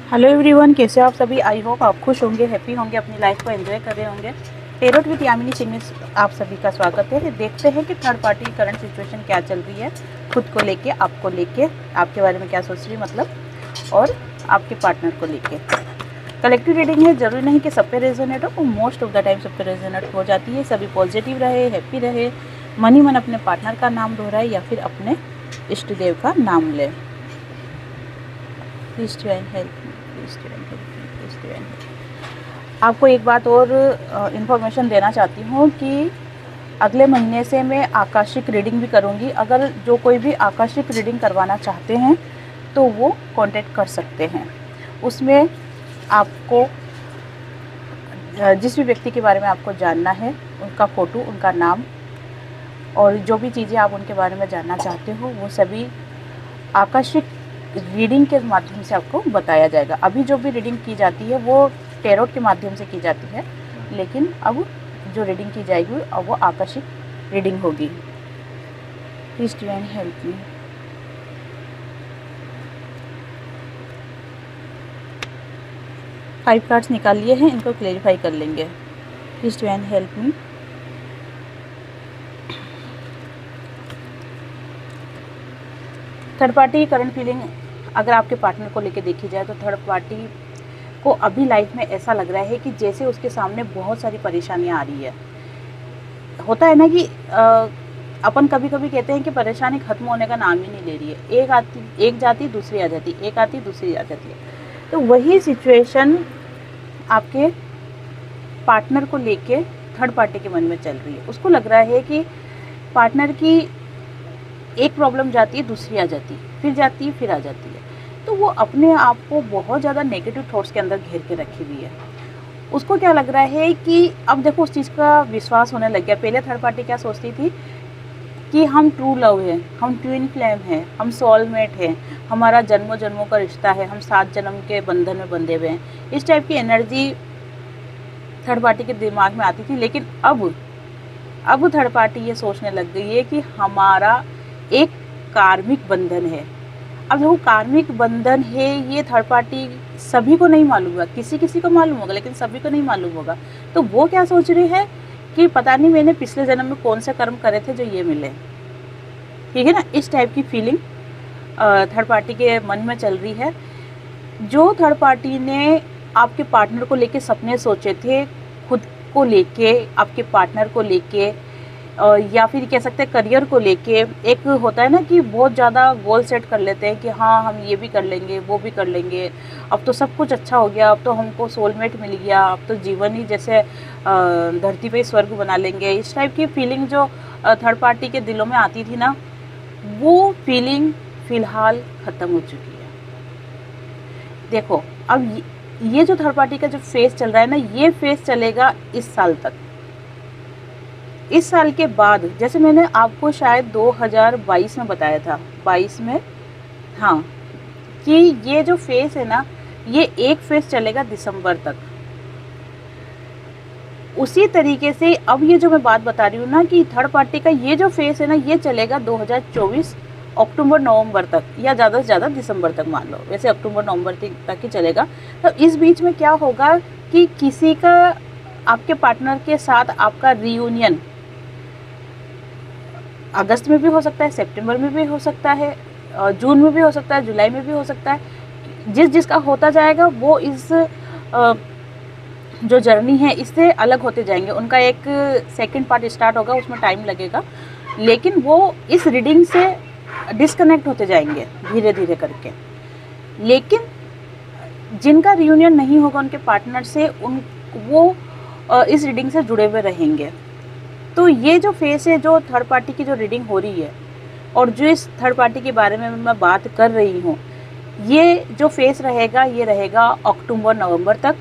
Hello everyone, कैसे हो आप सभी। आई होप आप खुश होंगे, हैप्पी होंगे, अपनी लाइफ को एंजॉय कर रहे होंगे। टेरोट विद यामिनी सिंह में आप सभी का स्वागत है। देखते हैं कि थर्ड पार्टी करंट सिचुएशन क्या चल रही है, खुद को लेके, आपको लेके, आपके बारे में क्या सोच रही है मतलब, और आपके पार्टनर को लेके। कलेक्टिव रीडिंग है, जरूरी नहीं कि सब पे रेजोनेट हो, मोस्ट ऑफ द टाइम सब पे रेजोनेट हो जाती है। सभी पॉजिटिव रहे, हैप्पी रहे, मन ही मन अपने पार्टनर का नाम दोहराए या फिर अपने इष्ट देव का नाम ले। Please divine help me, please divine help me, please divine help. आपको एक बात और इन्फॉर्मेशन देना चाहती हूँ कि अगले महीने से मैं आकाशिक रीडिंग भी करूँगी। अगर जो कोई भी आकाशिक रीडिंग करवाना चाहते हैं तो वो कांटेक्ट कर सकते हैं। उसमें आपको जिस भी व्यक्ति के बारे में आपको जानना है, उनका फ़ोटो, उनका नाम और जो भी चीज़ें आप उनके बारे में जानना चाहते हो वो सभी आकाशिक रीडिंग के माध्यम से आपको बताया जाएगा। अभी जो भी रीडिंग की जाती है वो टेरोट के माध्यम से की जाती है, लेकिन अब जो रीडिंग की जाएगी अब वो आकाशिक रीडिंग होगी। Please divine help me. Five cards निकाल लिए हैं, इनको क्लेरिफाई कर लेंगे। Please divine help me. Third party current feeling अगर आपके पार्टनर को लेके देखी जाए तो थर्ड पार्टी को अभी लाइफ में ऐसा लग रहा है कि जैसे उसके सामने बहुत सारी परेशानियां आ रही है। होता है ना कि अपन कभी कभी कहते हैं कि परेशानी खत्म होने का नाम ही नहीं ले रही है। एक जाती दूसरी आ जाती, एक आती दूसरी आ जाती है। तो वही सिचुएशन आपके पार्टनर को लेके थर्ड पार्टी के मन में चल रही है। उसको लग रहा है कि पार्टनर की एक प्रॉब्लम जाती है, दूसरी आ जाती है, फिर जाती है, फिर आ जाती है। तो वो अपने आप को बहुत ज़्यादा नेगेटिव थॉट्स के अंदर घेर के रखी हुई है। उसको क्या लग रहा है कि अब देखो उस चीज़ का विश्वास होने लग गया। पहले थर्ड पार्टी क्या सोचती थी कि हम ट्रू लव है, हम ट्विन फ्लेम है, हम सोलमेट है, हमारा जन्मों जन्मों का रिश्ता है, हम 7 जन्म के बंधन में बंधे हुए हैं। इस टाइप की एनर्जी थर्ड पार्टी के दिमाग में आती थी। लेकिन अब थर्ड पार्टी ये सोचने लग गई है कि हमारा एक कार्मिक बंधन है। अब जो कार्मिक बंधन है ये थर्ड पार्टी सभी को नहीं मालूम होगा, किसी किसी को मालूम होगा लेकिन सभी को नहीं मालूम होगा। तो वो क्या सोच रही है कि पता नहीं मैंने पिछले जन्म में कौन से कर्म करे थे जो ये मिले। ठीक है ना, इस टाइप की फीलिंग थर्ड पार्टी के मन में चल रही है। जो थर्ड पार्टी ने आपके पार्टनर को लेके सपने सोचे थे, खुद को लेके, आपके पार्टनर को लेके, या फिर कह सकते हैं करियर को लेके, एक होता है ना कि बहुत ज़्यादा गोल सेट कर लेते हैं कि हाँ हम ये भी कर लेंगे, वो भी कर लेंगे, अब तो सब कुछ अच्छा हो गया, अब तो हमको सोलमेट मिल गया, अब तो जीवन ही जैसे धरती पे स्वर्ग बना लेंगे। इस टाइप की फीलिंग जो थर्ड पार्टी के दिलों में आती थी ना, वो फीलिंग फ़िलहाल ख़त्म हो चुकी है। देखो अब ये जो थर्ड पार्टी का जो फेज चल रहा है ना, ये फेज चलेगा इस साल तक। इस साल के बाद, जैसे मैंने आपको शायद 2022 में बताया था, 22 में, हाँ, कि ये जो फेज है ना, ये एक फेज चलेगा दिसंबर तक। उसी तरीके से अब ये जो मैं बात बता रही हूँ ना कि थर्ड पार्टी का ये जो फेज है ना, ये चलेगा 2024 अक्टूबर नवंबर तक, या ज़्यादा से ज़्यादा दिसंबर तक मान लो, वैसे अक्टूबर नवंबर तक ही चलेगा। तो इस बीच में क्या होगा कि किसी का आपके पार्टनर के साथ आपका रियूनियन अगस्त में भी हो सकता है, सितंबर में भी हो सकता है, जून में भी हो सकता है, जुलाई में भी हो सकता है। जिसका होता जाएगा वो इस जो जर्नी है इससे अलग होते जाएंगे। उनका एक सेकंड पार्ट स्टार्ट होगा, उसमें टाइम लगेगा, लेकिन वो इस रीडिंग से डिस्कनेक्ट होते जाएंगे धीरे धीरे करके। लेकिन जिनका रियूनियन नहीं होगा उनके पार्टनर से, वो इस रीडिंग से जुड़े हुए रहेंगे। तो ये जो फेस है, जो थर्ड पार्टी की जो रीडिंग हो रही है और जो इस थर्ड पार्टी के बारे में मैं बात कर रही हूँ, ये जो फेस रहेगा ये रहेगा अक्टूबर नवंबर तक।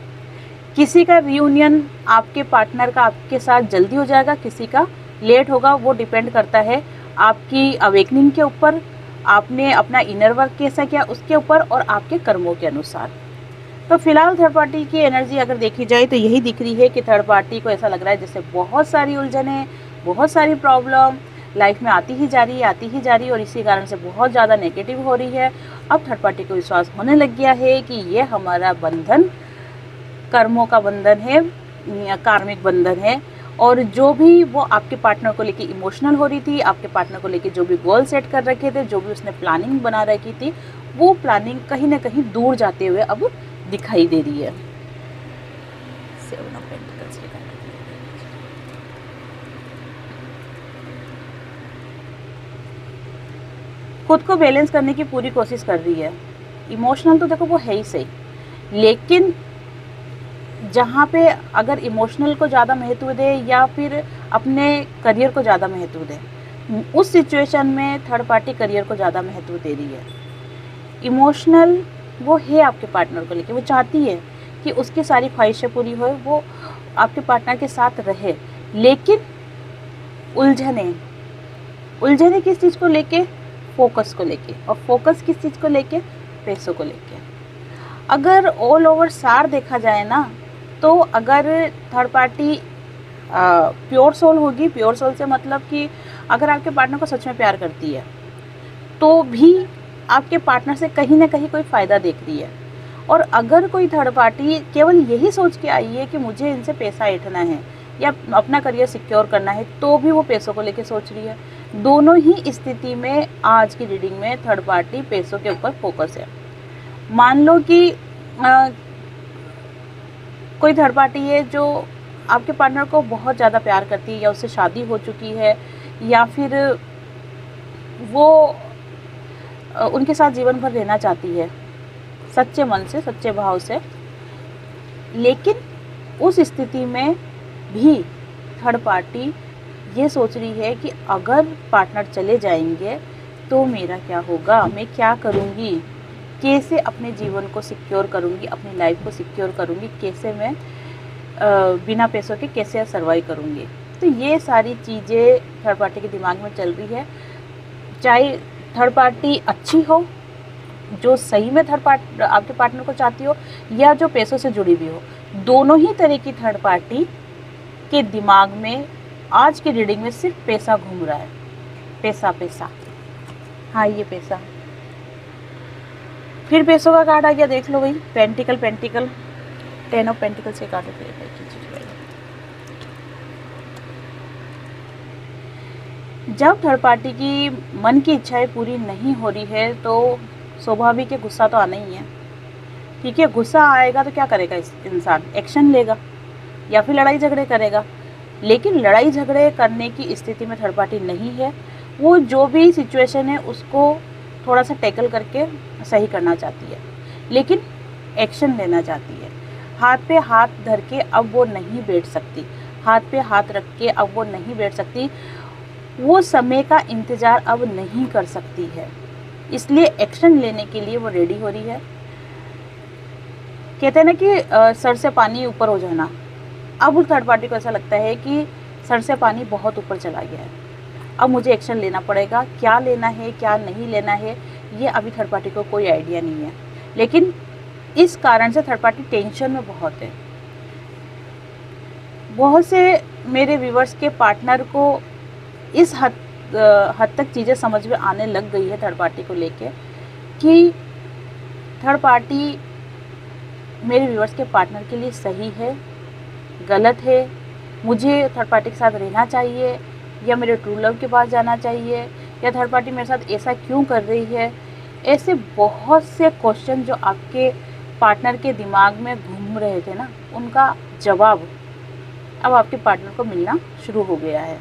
किसी का रियूनियन आपके पार्टनर का आपके साथ जल्दी हो जाएगा, किसी का लेट होगा। वो डिपेंड करता है आपकी अवेकनिंग के ऊपर, आपने अपना इनर वर्क कैसा किया उसके ऊपर, और आपके कर्मों के अनुसार। तो फिलहाल थर्ड पार्टी की एनर्जी अगर देखी जाए तो यही दिख रही है कि थर्ड पार्टी को ऐसा लग रहा है जैसे बहुत सारी उलझनें, बहुत सारी प्रॉब्लम, लाइफ में आती ही जा रही है, आती ही जा रही है, और इसी कारण से बहुत ज़्यादा नेगेटिव हो रही है। अब थर्ड पार्टी को विश्वास होने लग गया है कि ये हमारा बंधन कर्मों का बंधन है, कार्मिक बंधन है। और जो भी वो आपके पार्टनर को लेके इमोशनल हो रही थी, आपके पार्टनर को लेके जो भी गोल सेट कर रखे थे, जो भी उसने प्लानिंग बना रखी थी, वो प्लानिंग कहीं ना कहीं दूर जाते हुए अब दिखाई दे रही है। खुद को बैलेंस करने की पूरी कोशिश कर रही है। इमोशनल तो देखो वो है ही सही, लेकिन जहाँ पे अगर इमोशनल को ज़्यादा महत्व दे या फिर अपने करियर को ज़्यादा महत्व दे, उस सिचुएशन में थर्ड पार्टी करियर को ज़्यादा महत्व दे रही है। इमोशनल वो है आपके पार्टनर को लेके, वो चाहती है कि उसकी सारी ख्वाहिशें पूरी हो, वो आपके पार्टनर के साथ रहे, लेकिन उलझने किस चीज़ को लेके? फोकस को लेके। और फोकस किस चीज़ को लेके? पैसों को लेके। अगर ऑल ओवर सार देखा जाए ना, तो अगर थर्ड पार्टी प्योर सोल होगी, प्योर सोल से मतलब कि अगर आपके पार्टनर को सच में प्यार करती है, तो भी आपके पार्टनर से कहीं ना कहीं कोई फ़ायदा देख रही है। और अगर कोई थर्ड पार्टी केवल यही सोच के आई है कि मुझे इनसे पैसा ऐंठना है या अपना करियर सिक्योर करना है, तो भी वो पैसों को लेके सोच रही है। दोनों ही स्थिति में आज की रीडिंग में थर्ड पार्टी पैसों के ऊपर फोकस है। मान लो कि कोई थर्ड पार्टी है जो आपके पार्टनर को बहुत ज़्यादा प्यार करती है, या उससे शादी हो चुकी है, या फिर वो उनके साथ जीवन भर रहना चाहती है सच्चे मन से, सच्चे भाव से, लेकिन उस स्थिति में भी थर्ड पार्टी ये सोच रही है कि अगर पार्टनर चले जाएंगे तो मेरा क्या होगा, मैं क्या करूँगी, कैसे अपने जीवन को सिक्योर करूँगी, अपनी लाइफ को सिक्योर करूँगी, कैसे मैं बिना पैसों के कैसे सर्वाइव करूँगी। तो ये सारी चीज़ें थर्ड पार्टी के दिमाग में चल रही है। चाहे थर्ड पार्टी अच्छी हो, जो सही में आपके पार्टनर को चाहती हो, या जो पैसों से जुड़ी भी हो, दोनों ही तरह की थर्ड पार्टी के दिमाग में आज की रीडिंग में सिर्फ पैसा घूम रहा है। पैसा पैसा, हाँ ये पैसा। फिर पैसों का कार्ड आ गया, देख लो भाई, पेंटिकल 10 ऑफ पेंटिकल्स के कार्ड कीजिए। जब थर्ड पार्टी की मन की इच्छाएं पूरी नहीं हो रही है, तो स्वाभाविक है गुस्सा तो आना ही है। ठीक है, गुस्सा आएगा तो क्या करेगा इंसान? एक्शन लेगा या फिर लड़ाई झगड़े करेगा। लेकिन लड़ाई झगड़े करने की स्थिति में थर्ड पार्टी नहीं है। वो जो भी सिचुएशन है उसको थोड़ा सा टैकल करके सही करना चाहती है, लेकिन एक्शन लेना चाहती है। हाथ पे हाथ धर के अब वो नहीं बैठ सकती, हाथ पे हाथ रख के अब वो नहीं बैठ सकती, वो समय का इंतज़ार अब नहीं कर सकती है, इसलिए एक्शन लेने के लिए वो रेडी हो रही है। कहते हैं ना कि सर से पानी ऊपर हो जाना। अब थर्ड पार्टी को ऐसा लगता है कि सर से पानी बहुत ऊपर चला गया है, अब मुझे एक्शन लेना पड़ेगा। क्या लेना है, क्या नहीं लेना है, ये अभी थर्ड पार्टी को कोई आइडिया नहीं है। लेकिन इस कारण से थर्ड पार्टी टेंशन में बहुत है। बहुत से मेरे व्यूवर्स के पार्टनर को इस हद तक चीज़ें समझ में आने लग गई है थर्ड पार्टी को लेके, कि थर्ड पार्टी मेरे व्यूवर्स के पार्टनर के लिए सही है, गलत है, मुझे थर्ड पार्टी के साथ रहना चाहिए या मेरे ट्रू लव के पास जाना चाहिए, या थर्ड पार्टी मेरे साथ ऐसा क्यों कर रही है। ऐसे बहुत से क्वेश्चन जो आपके पार्टनर के दिमाग में घूम रहे थे ना, उनका जवाब अब आपके पार्टनर को मिलना शुरू हो गया है।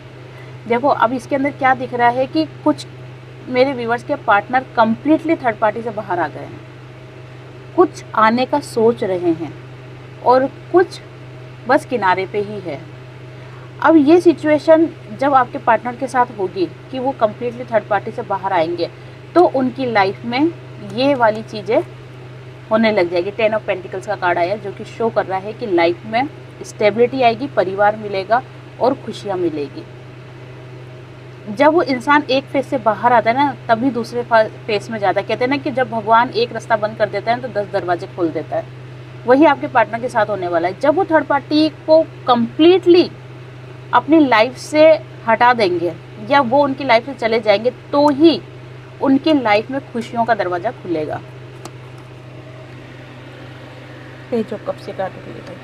देखो अब इसके अंदर क्या दिख रहा है कि कुछ मेरे व्यूवर्स के पार्टनर कम्प्लीटली थर्ड पार्टी से बाहर आ गए हैं, कुछ आने का सोच रहे हैं और कुछ बस किनारे पे ही है। अब ये सिचुएशन जब आपके पार्टनर के साथ होगी कि वो कम्प्लीटली थर्ड पार्टी से बाहर आएंगे, तो उनकी लाइफ में ये वाली चीज़ें होने लग जाएगी। 10 ऑफ पेंटिकल्स का कार्ड आया जो कि शो कर रहा है कि लाइफ में स्टेबिलिटी आएगी, परिवार मिलेगा और खुशियाँ मिलेगी। जब वो इंसान एक फेस से बाहर आता है ना, तभी दूसरे फेस में जाता है। कहते हैं ना कि जब भगवान एक रास्ता बंद कर देता है तो 10 दरवाजे खोल देता है। वही आपके पार्टनर के साथ होने वाला है। जब वो थर्ड पार्टी को कम्प्लीटली अपनी लाइफ से हटा देंगे, या वो उनकी लाइफ से चले जाएंगे तो ही उनकी लाइफ में खुशियों का दरवाज़ा खुलेगा। पेज कब से काट रही है।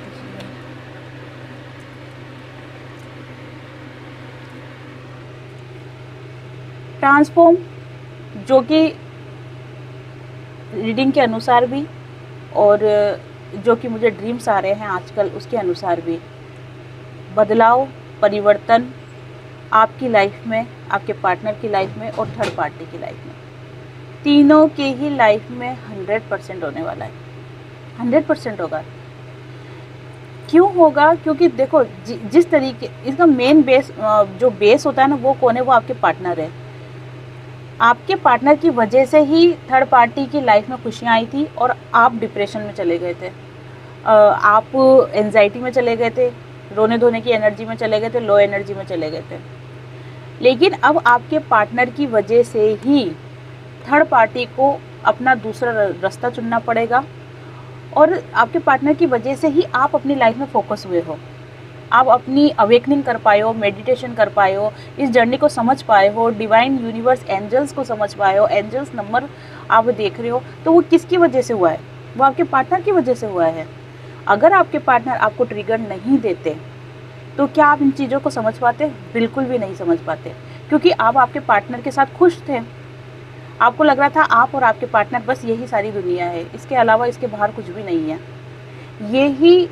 ट्रांसफॉर्म, जो कि रीडिंग के अनुसार भी और जो कि मुझे ड्रीम्स आ रहे हैं आजकल उसके अनुसार भी, बदलाव, परिवर्तन आपकी लाइफ में, आपके पार्टनर की लाइफ में और थर्ड पार्टी की लाइफ में, तीनों के ही लाइफ में 100% होने वाला है। 100% होगा। क्यों होगा? क्योंकि देखो जिस तरीके इसका मेन बेस, जो बेस होता है ना, वो कौन है? वो आपके पार्टनर है। आपके पार्टनर की वजह से ही थर्ड पार्टी की लाइफ में खुशियाँ आई थी और आप डिप्रेशन में चले गए थे, आप एंजाइटी में चले गए थे, रोने धोने की एनर्जी में चले गए थे, लो एनर्जी में चले गए थे। लेकिन अब आपके पार्टनर की वजह से ही थर्ड पार्टी को अपना दूसरा रास्ता चुनना पड़ेगा और आपके पार्टनर की वजह से ही आप अपनी लाइफ में फोकस हुए हो, आप अपनी अवेकनिंग कर पाए हो, मेडिटेशन कर पाए हो, इस जर्नी को समझ पाए हो, डिवाइन यूनिवर्स एंजल्स को समझ पाए हो, एंजल्स नंबर आप देख रहे हो। तो वो किसकी वजह से हुआ है? वो आपके पार्टनर की वजह से हुआ है। अगर आपके पार्टनर आपको ट्रिगर नहीं देते तो क्या आप इन चीज़ों को समझ पाते? बिल्कुल भी नहीं समझ पाते, क्योंकि आप आपके पार्टनर के साथ खुश थे। आपको लग रहा था आप और आपके पार्टनर बस यही सारी दुनिया है, इसके अलावा इसके बाहर कुछ भी नहीं है। यही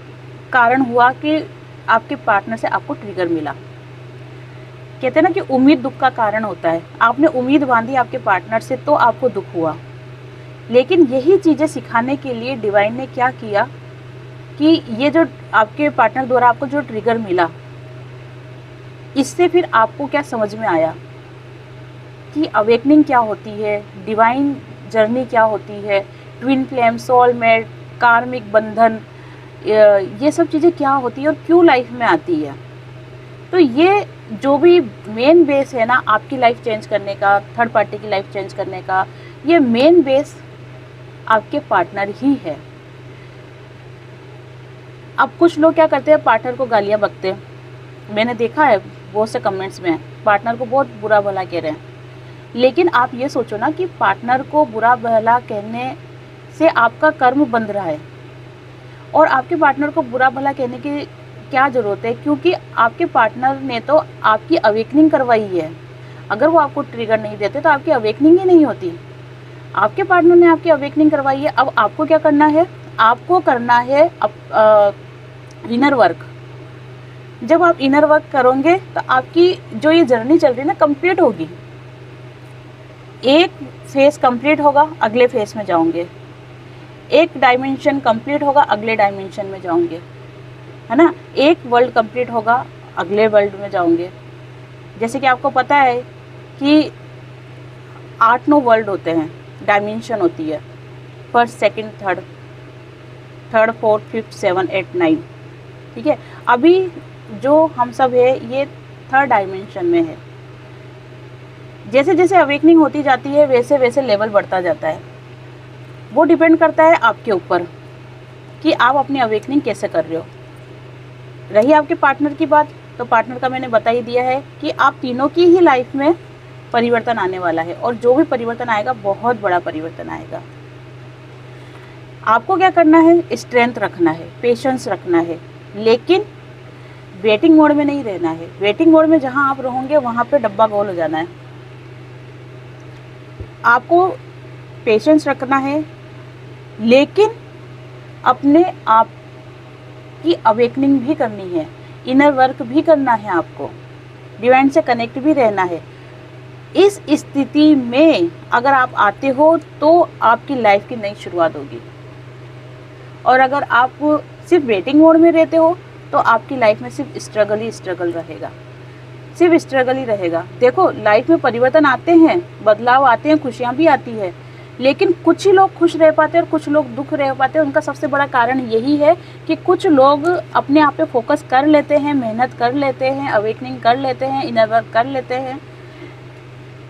कारण हुआ कि आपके पार्टनर से आपको ट्रिगर मिला। कहते हैं ना कि उम्मीद दुख का कारण होता है। आपने उम्मीद बांधी आपके पार्टनर से तो आपको दुख हुआ। लेकिन यही चीज़ें सिखाने के लिए डिवाइन ने क्या किया कि ये जो आपके पार्टनर द्वारा आपको जो ट्रिगर मिला, इससे फिर आपको क्या समझ में आया कि अवेकनिंग क्या होती है, डिवाइन जर्नी क्या होती है, ट्विन फ्लेम, सोलमेट, कार्मिक बंधन, ये सब चीज़ें क्या होती है और क्यों लाइफ में आती है। तो ये जो भी मेन बेस है ना आपकी लाइफ चेंज करने का, थर्ड पार्टी की लाइफ चेंज करने का, ये मेन बेस आपके पार्टनर ही है। अब कुछ लोग क्या करते हैं, पार्टनर को गालियाँ बकते हैं। मैंने देखा है बहुत से कमेंट्स में पार्टनर को बहुत बुरा भला कह रहे हैं। लेकिन आप ये सोचो ना कि पार्टनर को बुरा भला कहने से आपका कर्म बंध रहा है और आपके पार्टनर को बुरा भला कहने की क्या ज़रूरत है, क्योंकि आपके पार्टनर ने तो आपकी अवेकनिंग करवाई है। अगर वो आपको ट्रिगर नहीं देते तो आपकी अवेकनिंग ही नहीं होती। आपके पार्टनर ने आपकी अवेकनिंग करवाई है। अब आपको क्या करना है? आपको करना है इनर वर्क। जब आप इनर वर्क करोगे तो आपकी जो ये जर्नी चल रही है ना कंप्लीट होगी। एक फेस कंप्लीट होगा, अगले फेस में जाओगे। एक डायमेंशन कंप्लीट होगा, अगले डायमेंशन में जाओगे, है ना। एक वर्ल्ड कंप्लीट होगा, अगले वर्ल्ड में जाओगे। जैसे कि आपको पता है कि 8-9 वर्ल्ड होते हैं, डायमेंशन होती है, first, second, third, fourth, fifth, 7, 8, 9। ठीक है, अभी जो हम सब है ये थर्ड डायमेंशन में है। जैसे जैसे अवेकनिंग होती जाती है वैसे वैसे लेवल बढ़ता जाता है। वो डिपेंड करता है आपके ऊपर कि आप अपनी अवेकनिंग कैसे कर रहे हो। रही आपके पार्टनर की बात, तो पार्टनर का मैंने बता ही दिया है कि आप तीनों की ही लाइफ में परिवर्तन आने वाला है और जो भी परिवर्तन आएगा बहुत बड़ा परिवर्तन आएगा। आपको क्या करना है? स्ट्रेंथ रखना है, पेशेंस रखना है, लेकिन वेटिंग मोड में नहीं रहना है। वेटिंग मोड में जहां आप रहोगे वहां पे डब्बा गोल हो जाना है। आपको पेशेंस रखना है, लेकिन अपने आप की अवेकनिंग भी करनी है, इनर वर्क भी करना है, आपको डिवाइन से कनेक्ट भी रहना है। इस स्थिति में अगर आप आते हो तो आपकी लाइफ की नई शुरुआत होगी। और अगर आप सिर्फ वेटिंग मोड में रहते हो तो आपकी लाइफ में सिर्फ स्ट्रगल ही स्ट्रगल रहेगा, सिर्फ स्ट्रगल ही रहेगा। देखो, लाइफ में परिवर्तन आते हैं, बदलाव आते हैं, खुशियाँ भी आती है, लेकिन कुछ ही लोग खुश रह पाते हैं और कुछ लोग दुख रह पाते हैं। उनका सबसे बड़ा कारण यही है कि कुछ लोग अपने आप पे फोकस कर लेते हैं, मेहनत कर लेते हैं, अवेकनिंग कर लेते हैं, इनर वर्क कर लेते हैं,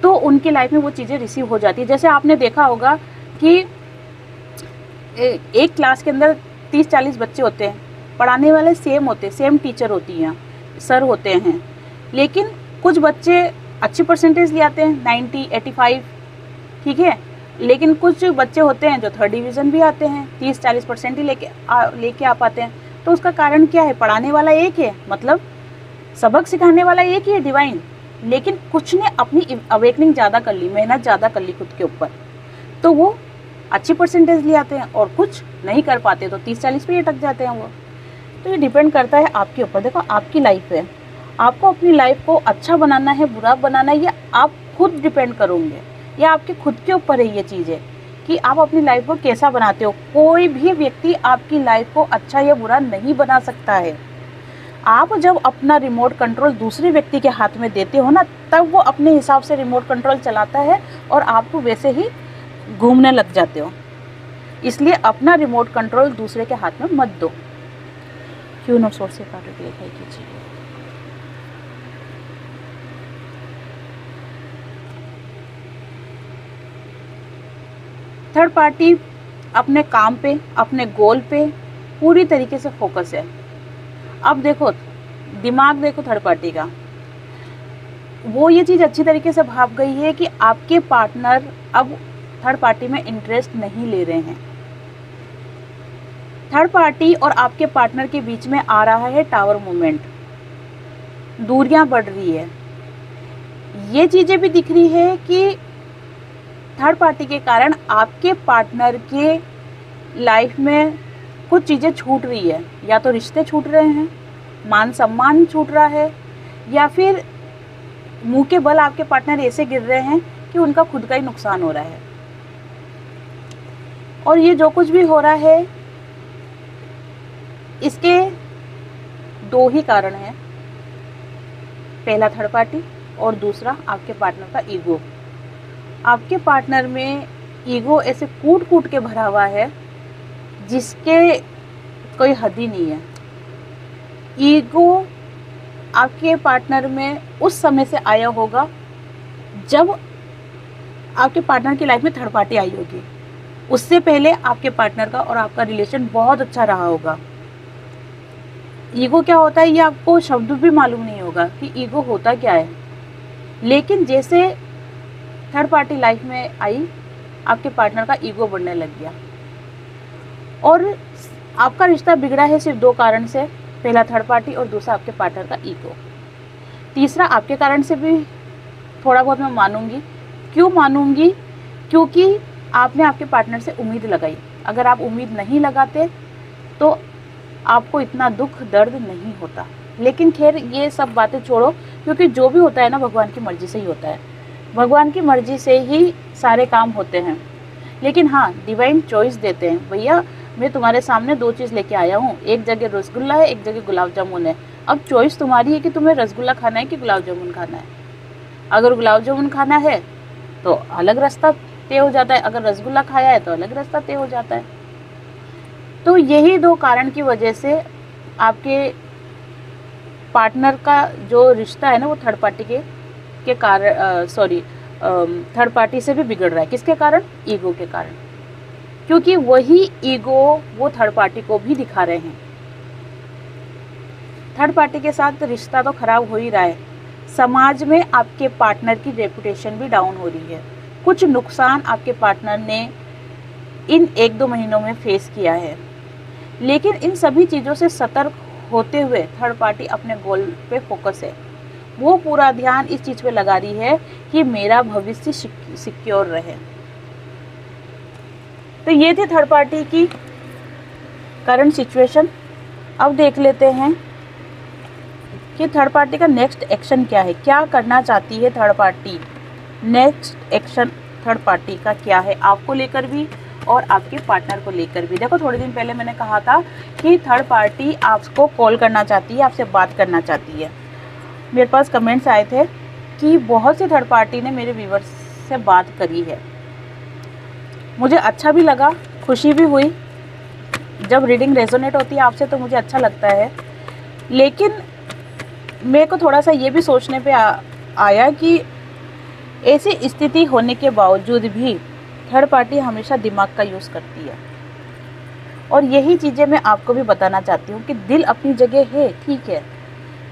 तो उनकी लाइफ में वो चीज़ें रिसीव हो जाती है। जैसे आपने देखा होगा कि एक क्लास के अंदर 30-40 बच्चे होते हैं, पढ़ाने वाले सेम होते हैं, सेम टीचर होती हैं, सर होते हैं, लेकिन कुछ बच्चे अच्छी परसेंटेज ले आते हैं 90, 85, ठीक है। लेकिन कुछ बच्चे होते हैं जो थर्ड डिवीज़न भी आते हैं, 30-40% ही लेके आ पाते हैं। तो उसका कारण क्या है? पढ़ाने वाला एक है, मतलब सबक सिखाने वाला एक ही है, डिवाइन, लेकिन कुछ ने अपनी अवेकनिंग ज़्यादा कर ली, मेहनत ज़्यादा कर ली खुद के ऊपर, तो वो अच्छी परसेंटेज ले आते हैं, और कुछ नहीं कर पाते तो 30-40 पे अटक जाते हैं वो। तो ये डिपेंड करता है आपके ऊपर। देखो, आपकी लाइफ है, आपको अपनी लाइफ को अच्छा बनाना है, बुरा बनाना है, ये आप खुद डिपेंड करोगे, या आपके खुद के ऊपर है ये चीज़ें कि आप अपनी लाइफ को कैसा बनाते हो। कोई भी व्यक्ति आपकी लाइफ को अच्छा या बुरा नहीं बना सकता है। आप जब अपना रिमोट कंट्रोल दूसरे व्यक्ति के हाथ में देते हो ना, तब वो अपने हिसाब से रिमोट कंट्रोल चलाता है और आपको वैसे ही घूमने लग जाते हो। इसलिए अपना रिमोट कंट्रोल दूसरे के हाथ में मत दो। क्यों नोट सोर्स से काट लिखाई कीजिए। थर्ड पार्टी अपने काम पे, अपने गोल पे पूरी तरीके से फोकस है। अब देखो, दिमाग देखो थर्ड पार्टी का, वो ये चीज़ अच्छी तरीके से भाप गई है कि आपके पार्टनर अब थर्ड पार्टी में इंटरेस्ट नहीं ले रहे हैं। थर्ड पार्टी और आपके पार्टनर के बीच में आ रहा है टावर मूवमेंट, दूरियां बढ़ रही है। ये चीज़ें भी दिख रही है कि थर्ड पार्टी के कारण आपके पार्टनर के लाइफ में कुछ चीज़ें छूट रही है, या तो रिश्ते छूट रहे हैं, मान सम्मान छूट रहा है, या फिर मुंह के बल आपके पार्टनर ऐसे गिर रहे हैं कि उनका खुद का ही नुकसान हो रहा है। और ये जो कुछ भी हो रहा है, इसके दो ही कारण हैं। पहला थर्ड पार्टी, और दूसरा आपके पार्टनर का ईगो। आपके पार्टनर में ईगो ऐसे कूट कूट के भरा हुआ है जिसके कोई हद ही नहीं है। ईगो आपके पार्टनर में उस समय से आया होगा जब आपके पार्टनर की लाइफ में थर्ड पार्टी आई होगी। उससे पहले आपके पार्टनर का और आपका रिलेशन बहुत अच्छा रहा होगा। ईगो क्या होता है ये आपको शब्द भी मालूम नहीं होगा कि ईगो होता क्या है, लेकिन जैसे थर्ड पार्टी लाइफ में आई, आपके पार्टनर का ईगो बढ़ने लग गया, और आपका रिश्ता बिगड़ा है सिर्फ दो कारण से। पहला थर्ड पार्टी, और दूसरा आपके पार्टनर का ईगो। तीसरा आपके कारण से भी थोड़ा बहुत मैं मानूंगी। क्यों मानूंगी? क्योंकि आपने आपके पार्टनर से उम्मीद लगाई। अगर आप उम्मीद नहीं लगाते तो आपको इतना दुख दर्द नहीं होता। लेकिन खैर, ये सब बातें छोड़ो, क्योंकि जो भी होता है ना भगवान की मर्जी से ही होता है। भगवान की मर्जी से ही सारे काम होते हैं। लेकिन हाँ, डिवाइन चॉइस देते हैं। भैया, मैं तुम्हारे सामने दो चीज़ लेके आया हूँ, एक जगह रसगुल्ला है, एक जगह गुलाब जामुन है। अब चॉइस तुम्हारी है कि तुम्हें रसगुल्ला खाना है कि गुलाब जामुन खाना है। अगर गुलाब जामुन खाना है तो अलग रास्ता तय हो जाता है, अगर रसगुल्ला खाया है तो अलग रास्ता तय हो जाता है। तो यही दो कारण की वजह से आपके पार्टनर का जो रिश्ता है ना, वो थर्ड पार्टी के कारण थर्ड पार्टी से भी बिगड़ रहा है। किसके कारण? ईगो के कारण। क्योंकि वही ईगो वो थर्ड पार्टी को भी दिखा रहे हैं। थर्ड पार्टी के साथ रिश्ता तो खराब हो ही रहा है, समाज में आपके पार्टनर की रेपुटेशन भी डाउन हो रही है। कुछ नुकसान आपके पार्टनर ने इन 1-2 महीनों में फेस किया है, लेकिन इन सभी चीज़ों से सतर्क होते हुए थर्ड पार्टी अपने गोल पे फोकस है। वो पूरा ध्यान इस चीज़ पे लगा रही है कि मेरा भविष्य सिक्योर रहे। तो ये थी थर्ड पार्टी की करंट सिचुएशन। अब देख लेते हैं कि थर्ड पार्टी का नेक्स्ट एक्शन क्या है, क्या करना चाहती है third party. Next action third party का क्या है, आपको लेकर भी और आपके पार्टनर को लेकर भी। देखो, थोड़े दिन पहले मैंने कहा था कि थर्ड पार्टी आपको कॉल करना चाहती है, आपसे बात करना चाहती है। मेरे पास कमेंट्स आए थे कि बहुत सी थर्ड पार्टी ने मेरे व्यूवर्स से बात करी है। मुझे अच्छा भी लगा, खुशी भी हुई। जब रीडिंग रेजोनेट होती है आपसे तो मुझे अच्छा लगता है, लेकिन मेरे को थोड़ा सा ये भी सोचने पे आया कि ऐसी स्थिति होने के बावजूद भी थर्ड पार्टी हमेशा दिमाग का यूज़ करती है। और यही चीज़ें मैं आपको भी बताना चाहती हूँ कि दिल अपनी जगह है, ठीक है,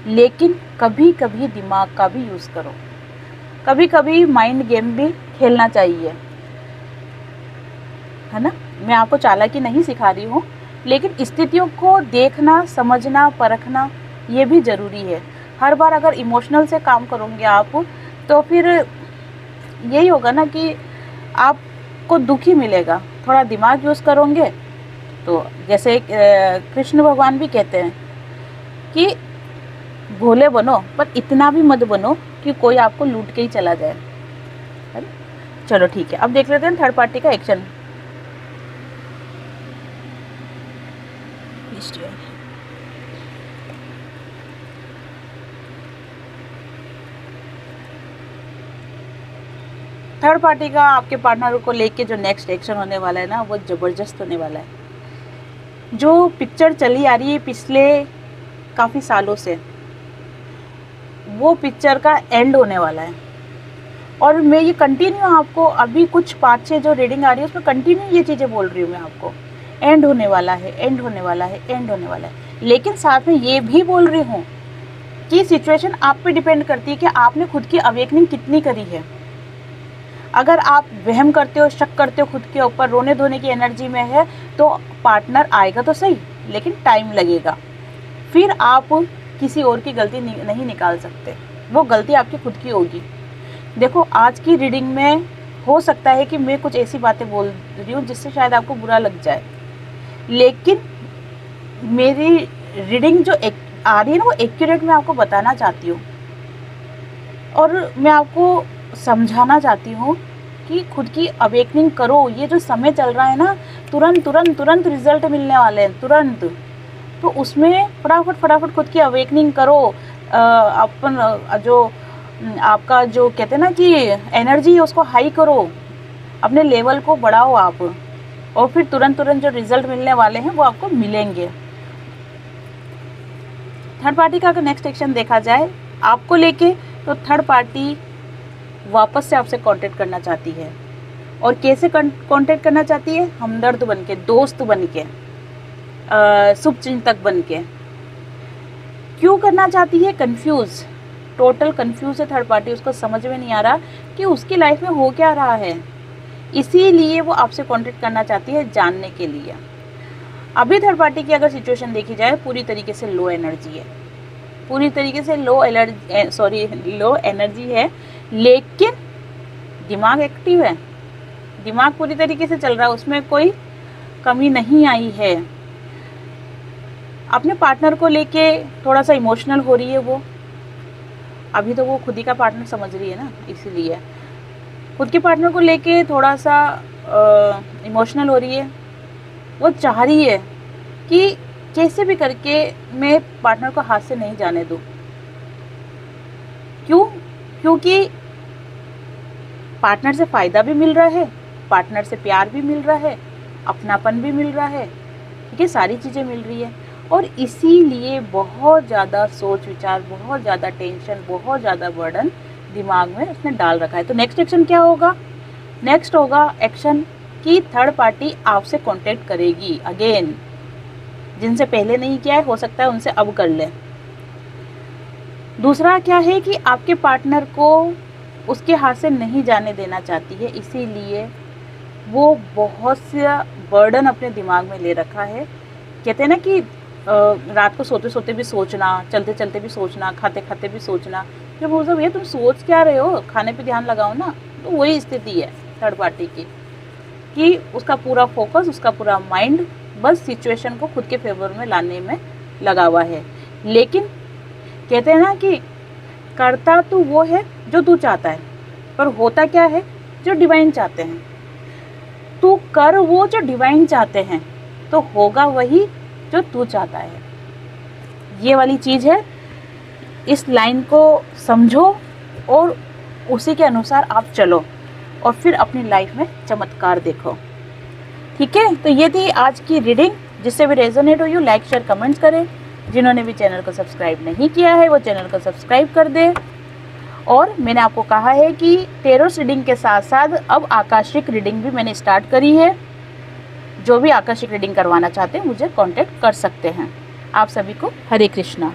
लेकिन कभी कभी दिमाग का भी यूज़ करो। कभी कभी माइंड गेम भी खेलना चाहिए, है ना। मैं आपको चालाकी नहीं सिखा रही हूँ, लेकिन स्थितियों को देखना, समझना, परखना ये भी ज़रूरी है। हर बार अगर इमोशनल से काम करोगे आप, तो फिर यही होगा ना कि आपको दुख ही मिलेगा। थोड़ा दिमाग यूज़ करोगे तो जैसे कृष्ण भगवान भी कहते हैं कि भोले बनो, पर इतना भी मत बनो कि कोई आपको लूट के ही चला जाए, है ना। चलो ठीक है, अब देख लेते हैं थर्ड पार्टी का एक्शन। थर्ड पार्टी का आपके पार्टनर को लेके जो नेक्स्ट एक्शन होने वाला है ना, वो ज़बरदस्त होने वाला है। जो पिक्चर चली आ रही है पिछले काफ़ी सालों से, वो पिक्चर का एंड होने वाला है। और मैं ये कंटिन्यू आपको अभी कुछ 5-6 जो रीडिंग आ रही है उसमें कंटिन्यू ये चीज़ें बोल रही हूँ मैं आपको, एंड होने वाला है, एंड होने वाला है, एंड होने वाला है। लेकिन साथ में ये भी बोल रही हूँ कि सिचुएशन आप पे डिपेंड करती है कि आपने खुद की अवेकनिंग कितनी करी है। अगर आप वहम करते हो, शक करते हो खुद के ऊपर, रोने धोने की एनर्जी में है, तो पार्टनर आएगा तो सही, लेकिन टाइम लगेगा। फिर आप किसी और की गलती नहीं निकाल सकते, वो गलती आपकी खुद की होगी। देखो, आज की रीडिंग में हो सकता है कि मैं कुछ ऐसी बातें बोल रही हूँ जिससे शायद आपको बुरा लग जाए, लेकिन मेरी रीडिंग जो आ रही है ना, वो एक्यूरेट मैं आपको बताना चाहती हूँ। और मैं आपको समझाना चाहती हूँ कि खुद की अवेकनिंग करो। ये जो समय चल रहा है ना, तुरंत रिजल्ट मिलने वाले हैं, तुरंत। तो उसमें फटाफट खुद की अवेकनिंग करो। अपन जो आपका जो कहते हैं ना कि एनर्जी है, उसको हाई करो, अपने लेवल को बढ़ाओ आप, और फिर तुरंत जो रिजल्ट मिलने वाले हैं वो आपको मिलेंगे। थर्ड पार्टी का अगर नेक्स्ट एक्शन देखा जाए आपको लेके, तो थर्ड पार्टी वापस से आपसे कांटेक्ट करना चाहती है। और कैसे कांटेक्ट करना चाहती है? हमदर्द बन के, दोस्त बन के, शुभचिंतक बन के। क्यों करना चाहती है? कंफ्यूज, टोटल कंफ्यूज है थर्ड पार्टी। उसको समझ में नहीं आ रहा कि उसकी लाइफ में हो क्या रहा है, इसीलिए वो आपसे कांटेक्ट करना चाहती है, जानने के लिए। अभी थर्ड पार्टी की अगर सिचुएशन देखी जाए, पूरी तरीके से लो एनर्जी है, पूरी तरीके से लो एनर्जी है, लेकिन दिमाग एक्टिव है, दिमाग पूरी तरीके से चल रहा है, उसमें कोई कमी नहीं आई है। अपने पार्टनर को लेके थोड़ा सा इमोशनल हो रही है वो। अभी तो वो खुद ही का पार्टनर समझ रही है ना, इसीलिए खुद के पार्टनर को लेके थोड़ा सा इमोशनल हो रही है। वो चाह रही है कि कैसे भी करके मैं पार्टनर को हाथ से नहीं जाने दूँ। क्यों? क्योंकि पार्टनर से फ़ायदा भी मिल रहा है, पार्टनर से प्यार भी मिल रहा है, अपनापन भी मिल रहा है, ठीक है, सारी चीज़ें मिल रही है। और इसीलिए बहुत ज़्यादा सोच विचार, बहुत ज़्यादा टेंशन, बहुत ज़्यादा बर्डन दिमाग में उसने डाल रखा है। तो नेक्स्ट एक्शन क्या होगा? नेक्स्ट होगा एक्शन कि थर्ड पार्टी आपसे कांटेक्ट करेगी अगेन। जिनसे पहले नहीं किया है, हो सकता है उनसे अब कर ले। दूसरा क्या है कि आपके पार्टनर को उसके हाथ से नहीं जाने देना चाहती है, इसीलिए वो बहुत सा बर्डन अपने दिमाग में ले रखा है। कहते हैं ना कि रात को सोते सोते भी सोचना, चलते चलते भी सोचना, खाते खाते भी सोचना। जब वो सब, ये तुम सोच क्या रहे हो, खाने पे ध्यान लगाओ ना। तो वही स्थिति है थर्ड पार्टी की, कि उसका पूरा फोकस, उसका पूरा माइंड बस सिचुएशन को खुद के फेवर में लाने में लगा हुआ है। लेकिन कहते हैं ना कि करता तो वो है जो तू चाहता है, पर होता क्या है? जो डिवाइन चाहते हैं। तू कर वो जो डिवाइन चाहते हैं, तो होगा वही जो तू चाहता है। ये वाली चीज़ है। इस लाइन को समझो और उसी के अनुसार आप चलो, और फिर अपनी लाइफ में चमत्कार देखो। ठीक है, तो ये थी आज की रीडिंग। जिससे भी रेजोनेट हो, लाइक शेयर कमेंट्स करें। जिन्होंने भी चैनल को सब्सक्राइब नहीं किया है, वो चैनल को सब्सक्राइब कर दे। और मैंने आपको कहा है कि टेरोस रीडिंग के साथ साथ अब आकाशिक रीडिंग भी मैंने स्टार्ट करी है। जो भी आकाशिक रीडिंग करवाना चाहते हैं मुझे कांटेक्ट कर सकते हैं। आप सभी को हरे कृष्णा।